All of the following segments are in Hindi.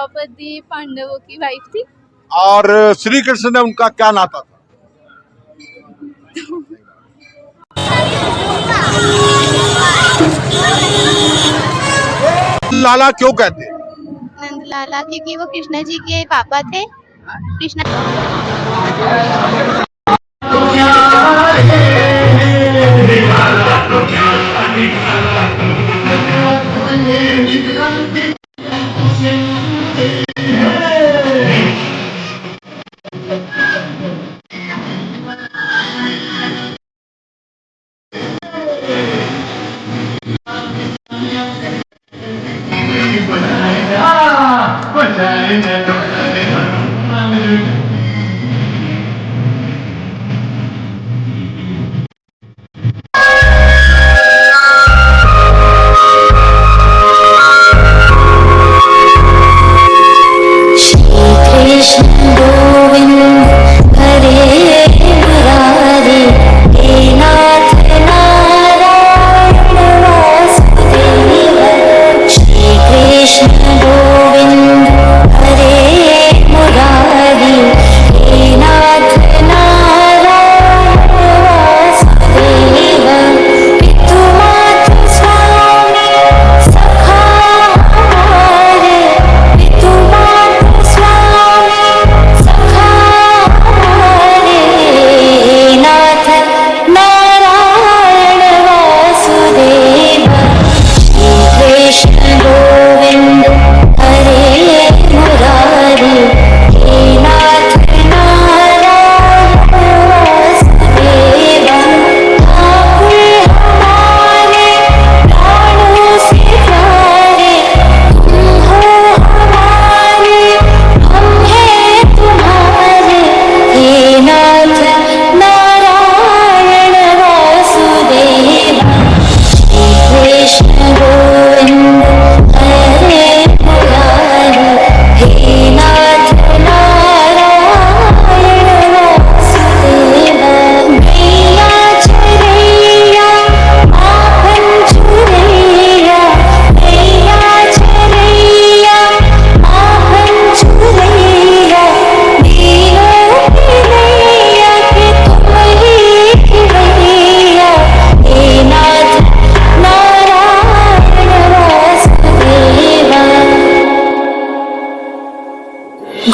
द्रौपदी पांडवों की वाइफ थी। और श्री कृष्ण ने उनका क्या नाता था? लाला क्यों कहते हैं? नंद लाला क्योंकि वो कृष्ण जी के पापा थे। कृष्ण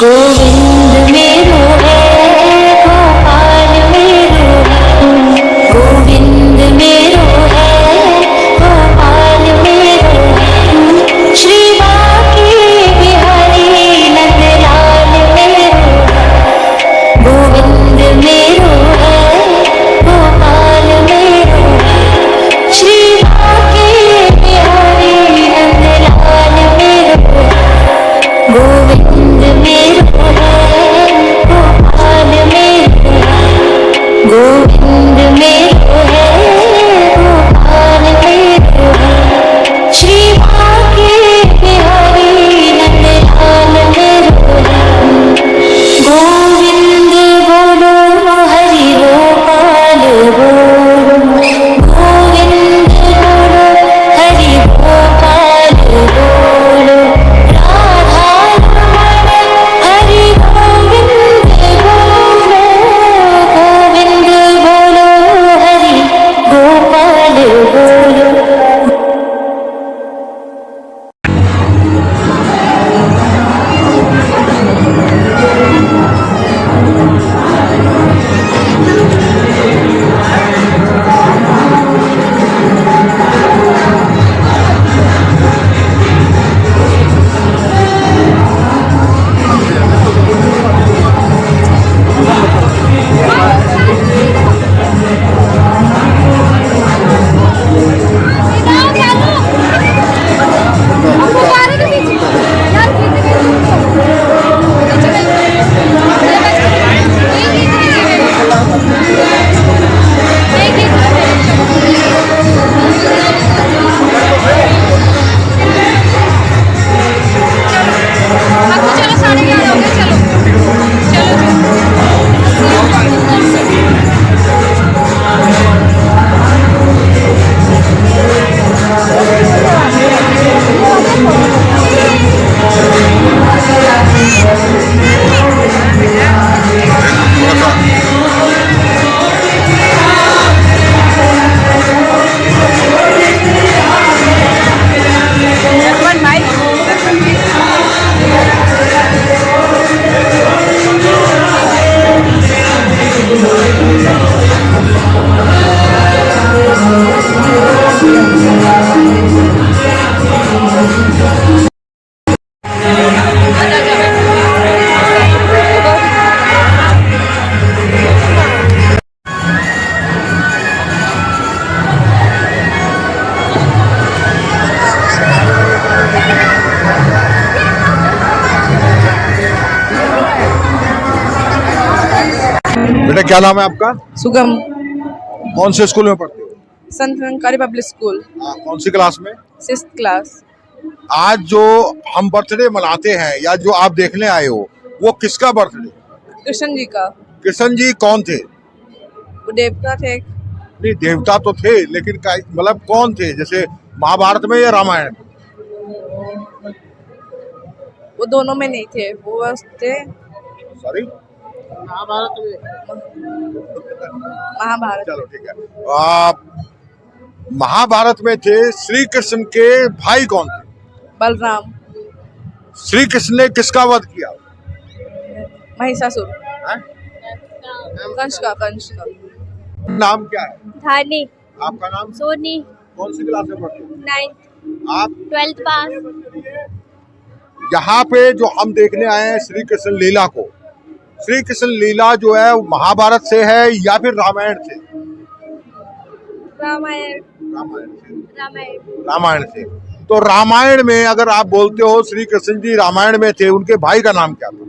गोविंद मेरो है गोपाल मेरो है, गोविंद मेरो है गोपाल मेरो है, श्री बांके बिहारी नंदलाल मेरो है, गोविंद मेरो है गोपाल मेरो है, श्री बांके बिहारी नंदलाल मेरो है, गोविंद मेरो है गोपाल मेरो है, गोविंद मेरो है गोपाल मेरो है, श्री बांके बिहारी नंदलाल मेरो है, गोविंद बोलो हरि गोपाल बोलो, गोविंद बोलो हरि गोपाल बोलो, राधा हरि गोविंद बोलो, गोविंद बोलो क्या नाम है आपका? सुगम, कौन से स्कूल में पढ़ते हो? संत निरंकारी पब्लिक स्कूल, कौन सी क्लास में? 6th class. आज जो हम बर्थडे मनाते हैं या जो आप देखने आए हो, वो किसका बर्थडे? कृष्ण जी का। कृष्ण जी कौन थे? वो देवता थे। नहीं, देवता तो थे, लेकिन मतलब कौन थे? जैसे महाभारत में या रामायण में? वो दोनों में नहीं थे, वो बस थे सॉरी, महाभारत। चलो ठीक है। महाभारत में थे। श्री कृष्ण के भाई कौन थे? बलराम, श्री कृष्ण ने किसका वध किया? महिषासुर, हैं? कंस का। नाम क्या है? धानी, आपका नाम? सोनी, कौन सी क्लास में पढ़ते हो 9th, आप? 12th पास। यहाँ पे जो हम देखने आए हैं श्री कृष्ण लीला को, श्री कृष्ण लीला जो है वो महाभारत से है या फिर रामायण से? रामायण, रामायण से। रामायण। रामायण से। तो रामायण में अगर आप बोलते हो श्री कृष्ण जी रामायण में थे, उनके भाई का नाम क्या था?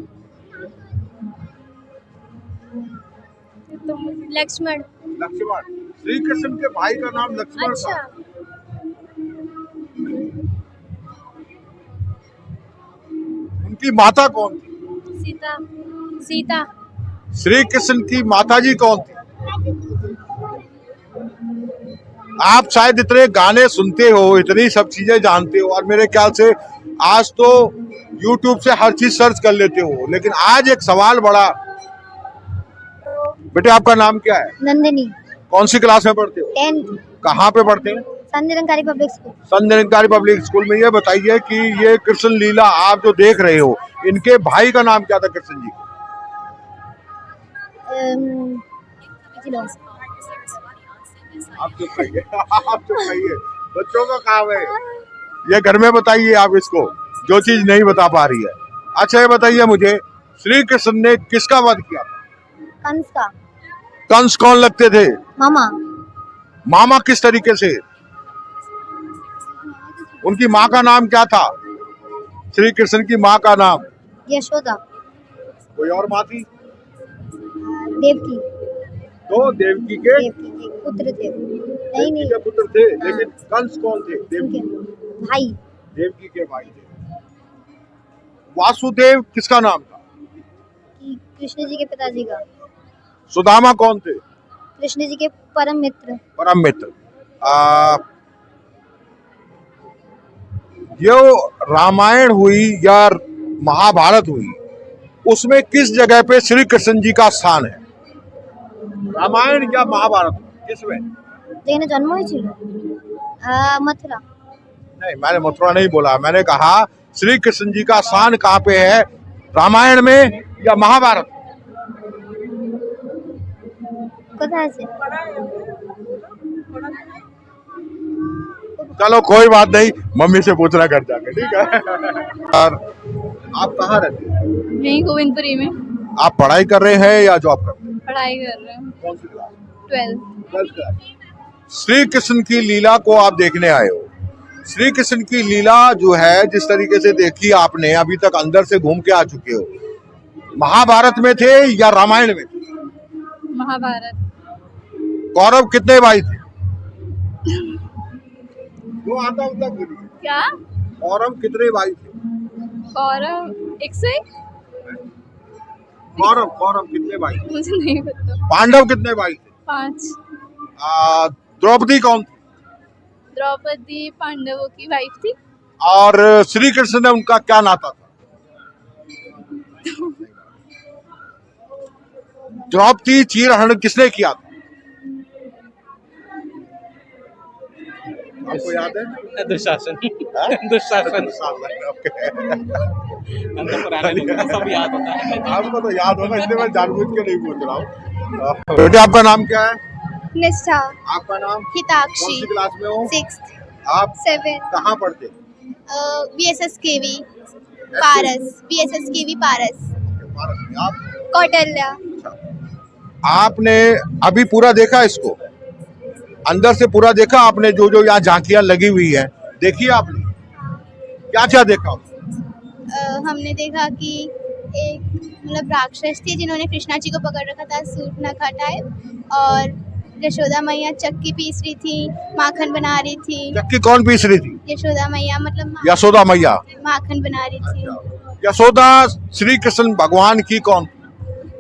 लक्ष्मण। लक्ष्मण। श्री कृष्ण के भाई का नाम लक्ष्मण अच्छा, था। उनकी माता कौन थी? सीता, सीता। श्री कृष्ण की माताजी कौन थी? आप शायद इतने गाने सुनते हो, इतनी सब चीजें जानते हो, और मेरे ख्याल से आज तो YouTube से हर चीज सर्च कर लेते हो, लेकिन आज एक सवाल बड़ा। बेटे आपका नाम क्या है? नंदिनी, कौन सी क्लास में पढ़ते हो? 10th, कहाँ पे पढ़ते हैं? Sant Nirankari public school. Sant Nirankari public school में। ये बताइए कि ये कृष्ण लीला आप जो देख रहे हो, इनके भाई का नाम क्या था कृष्ण जी? आप चुप कहिए, आप चुप कहिए, बच्चों का काम है ये। घर में बताइए आप इसको, जो चीज नहीं बता पा रही है। अच्छा ये बताइए मुझे, श्री कृष्ण ने किसका वध किया था? कंस का। कंस कौन लगते थे? मामा। मामा किस तरीके से? उनकी माँ का नाम क्या था? श्री कृष्ण की माँ का नाम? यशोदा। कोई और माँ थी? देवकी। तो देवकी के पुत्र थे। देवकी के पुत्र थे, लेकिन कंस कौन थे? देवकी भाई। देवकी के भाई थे। वासुदेव किसका नाम था? कृष्ण जी के पिताजी का। सुदामा कौन थे? कृष्ण जी के परम मित्र। परम मित्र। जो रामायण हुई या महाभारत हुई, उसमें किस जगह पे श्री कृष्ण जी का स्थान है? रामायण या महाभारत किसमें? যেখানে জন্ম হয়েছিল मथुरा। नहीं, मैंने मथुरा नहीं बोला, मैंने कहा श्री कृष्ण जी का स्थान कहाँ पे है, रामायण में या महाभारत? কোথায় আছে? चलो कोई बात नहीं, मम्मी से पूछना कर जाके, ठीक है। और आप कहाँ रहते हैं? यहीं गोविंदपुरी में आप पढ़ाई कर रहे हैं या जॉब कर रहे हैं? पढ़ाई कर रहे हैं। कौन सी क्लास? 12th। श्री कृष्ण की लीला को आप देखने आए हो। श्री कृष्ण की लीला जो है, जिस तरीके से देखी आपने, अभी तक अंदर से घूम के आ चुके हो, महाभारत में थे या रामायण में थे? महाभारत। कौरव कितने भाई थे? जो आता उतना बोलिए। क्या? कौरव कितने भाई थे? कौरव 101। कौरव कौरव कितने भाई थे? मुझे नहीं पता। पांडव कितने भाई थे? 5। द्रौपदी कौन थी? द्रौपदी पांडवों की वाइफ थी। और श्री कृष्ण ने उनका क्या नाता था? द्रौपदी चीरहरण किसने किया था? आपको याद है? दुशासन। हाँ? दुशासन। सब याद होता है। आपको तो याद होगा, इसलिए मैं जानबूझ के नहीं पूछ रहा हूँ। बेटे आपका नाम क्या है? निष्ठा। आपका नाम? कौन हिताक्षी। सी क्लास में हो? 6th, आप 7th, कहाँ पढ़ते? BSSKV पारस। BSSKV पारस। भारत में। आप? कौटल्या। आपने अभी पूरा देखा इसको? अंदर से पूरा देखा आपने? जो जो यहाँ झांकियां लगी हुई है, देखिए आपने क्या क्या देखा? हमने देखा कि एक मतलब राक्षस थी जिन्होंने कृष्णा जी को पकड़ रखा था, सूर्पनखा टाइप। और यशोदा मैया चक्की पीस रही थी, माखन बना रही थी। चक्की कौन पीस रही थी? यशोदा मैया मतलब यशोदा मैया। माखन बना रही थी। यशोदा श्री कृष्ण भगवान की कौन?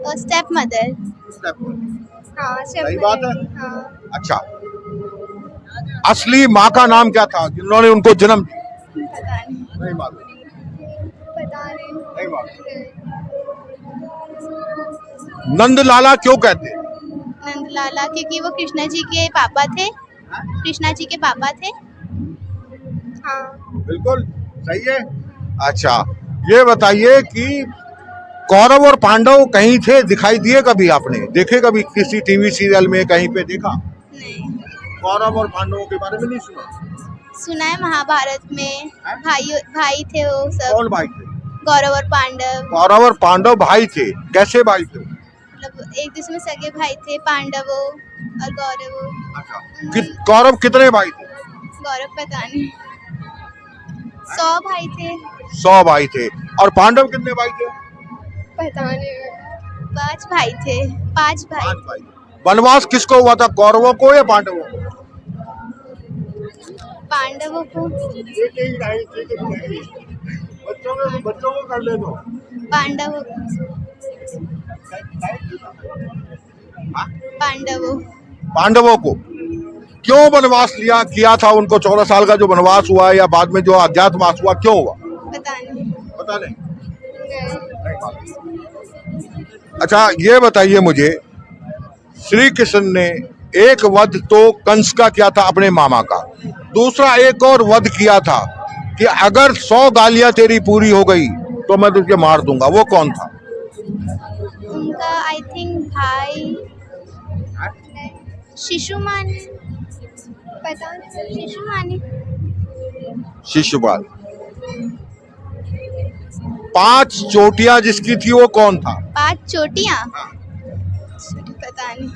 और स्टेप मदर। हाँ सही बात है। हाँ। अच्छा, असली माँ का नाम क्या था जिन्होंने उनको जन्म दिया? पता नहीं। नहीं मालूम। पता नहीं। नहीं मालूम। नंद लाला क्यों कहते हैं? नंदलाला क्योंकि वो कृष्णा जी के पापा थे। कृष्णा जी के पापा थे। हाँ। बिल्कुल सही है। अच्छा, ये बताइए कि कौरव और पांडव कहीं थे, दिखाई दिए कभी? आपने देखे कभी किसी टीवी सीरियल में, कहीं पे देखा? नहीं। कौरव और पांडवों के बारे में नहीं सुना? सुना है महाभारत में भाई थे वो सब। कौन भाई थे? कौरव और पांडव। कौरव और पांडव भाई थे। कैसे भाई थे? मतलब एक दूसरे में सगे भाई थे, पांडवों और कौरवों। अच्छा, कौरव कितने भाई थे? गौरव पता नहीं। 100 भाई थे। 100 भाई थे। और पांडव कितने भाई थे? पता नहीं। 5 भाई थे। 5 भाई। 5 भाई। वनवास किसको हुआ था, कौरवों को या पांडवों को? पांडवों को। बच्चों को कर ले दो। पांडवों। पांडवों। पांडवों को क्यों वनवास किया था उनको? 14 साल का जो वनवास हुआ या बाद में जो अज्ञातवास हुआ, क्यों हुआ? पता नहीं। पता नहीं। अच्छा, ये बताइए मुझे, श्री कृष्ण ने एक वध तो कंस का किया था, अपने मामा का। दूसरा एक और वध किया था कि अगर 100 गालियां तेरी पूरी हो गई तो मैं तुझे मार दूंगा। वो कौन था? उनका आई थिंक भाई शिशुपाल। पता नहीं। शिशुपाल। 5 चोटियां जिसकी थी वो कौन था? 5 चोटियां। पता नहीं।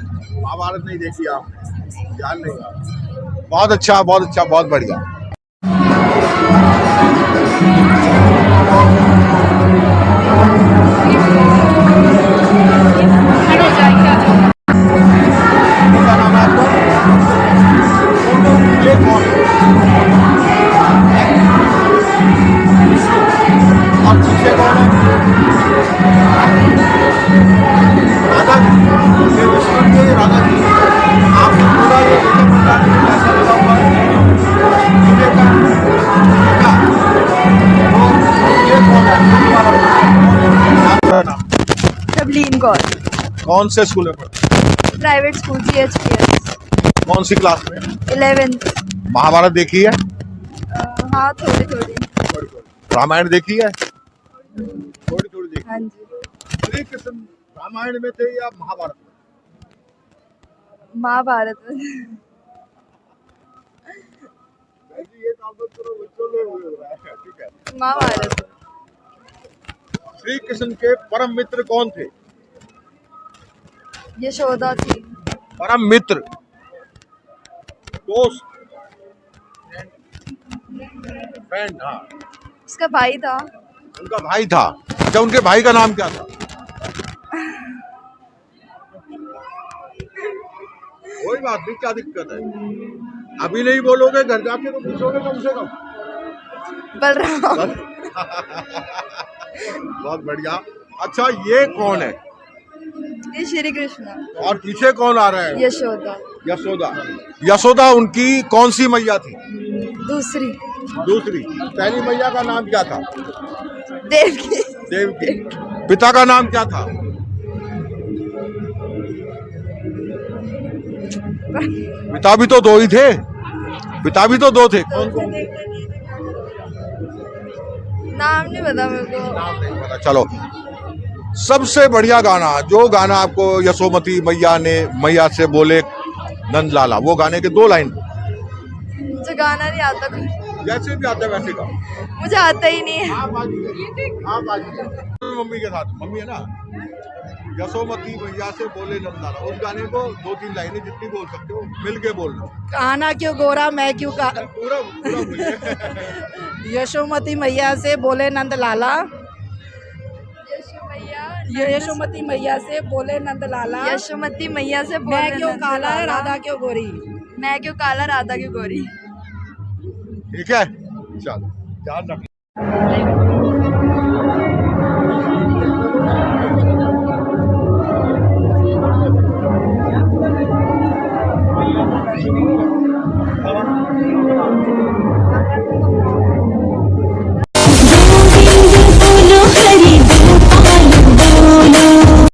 महाभारत नहीं देखी आपने? ध्यान नहीं। बहुत अच्छा, बहुत अच्छा, बहुत बढ़िया। क्या नाम है आपका? ये कौन है? और पीछे कौन है? राधा जी। ये विष्णु जी, राधा जी। आप पूरा ये ऐसा लगा हुआ है। ये देखा? तो ये कौन है? आपका नाम? तबलीन कौर। कौन से स्कूल में पढ़ते? Private school GHPS। कौन सी क्लास में? 11th। महाभारत देखी है? हाँ थोड़ी थोड़ी। रामायण देखी है? थोड़ी थोड़ी देखी। हाँ जी। श्री कृष्ण रामायण में थे या महाभारत में? महाभारत में। ये काम तो करो, बच्चों में हो रहा है। ठीक है। महाभारत। श्री कृष्ण के परम मित्र कौन थे? यशोदा थी। परम मित्र, दोस्त, फ्रेंड। हाँ, उसका भाई था। उनका भाई था। अच्छा, उनके भाई का नाम क्या था? कोई बात नहीं, क्या दिक्कत है? अभी नहीं बोलोगे, घर जाके तो पूछोगे कम से कम। बलराम। बहुत बढ़िया। अच्छा, ये कौन है? ये श्री कृष्ण। और पीछे कौन आ रहा है? यशोदा। यशोदा। यशोदा उनकी कौन सी मैया थी? दूसरी। दूसरी। पहली मैया का नाम क्या था? देवकी। देवकी। पिता का नाम क्या था? पिता भी तो 2 ही थे। पिता भी तो 2 थे। कौन कौन? नाम नहीं पता मेरे को। नाम नहीं पता। चलो, सबसे बढ़िया गाना, जो गाना आपको यशोमती मैया से बोले नंद लाला, वो गाने के 2 लाइन। मुझे गाना नहीं आता कुछ। जैसे भी आता है वैसे गाओ। मुझे आता ही नहीं है। आप आइए मम्मी के साथ। मम्मी है ना? यशोमती मैया से बोले नंद लाला, उस गाने को 2-3 लाइनें जितनी बोल सकते हो मिल के बोलना। कान्हा क्यों गोरा मैं क्यों का पूरा पूरा बोलिए। यशोमती मैया से बोले नंद लाला। ये यशोमती मैया से बोले नंद लाला, यशोमती मैया से मैं बोले क्यों नंद काला लाला, राधा क्यों गोरी। मैं क्यों काला राधा क्यों गोरी। ठीक है, चलो ध्यान रखना।